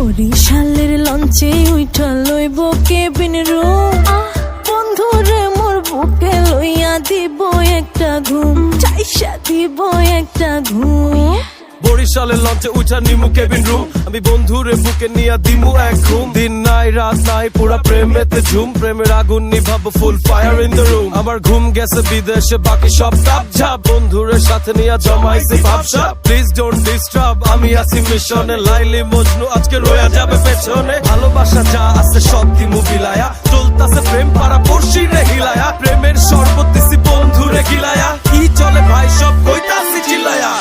বরিশালের লঞ্চে উইঠা লইব কেবিন রুম, বন্ধুরে মোর বুকে লইয়া দিব একটা ঘুম, চাইসা দিব একটা ঘুম। বরিশালের লঞ্চে উঠা নিমু কেবিন রুম, আমি বন্ধুরে বুকে নিয়া দিমু এক ঘুম। দিন নাই রাত নাই পুরা প্রেমেতে ঝুম, প্রেমের আগুন নিভাবো ফুল ফায়ার ইন দ্য রুম। আমার ঘুম গেছে বিদেশে বাকি সব টাপ ঝাপ, বন্ধুরের সাথে নিয়া জমাইছি ভাবসা। প্লিজ ডোন্ট ডিস্টার্ব, আমি আছি মিশনে, লাইলি মজনু আজকে রয়া যাবে পেছনে। ভালোবাসা যা আছে সব দিমু বিলায়া, চলতাছে প্রেম পারা পড়শি রে হিলায়া, প্রেমের শরবত দিছি বন্ধুরে গিলায়া। কি চলে ভাই সব কইতাছি চিল্লায়া।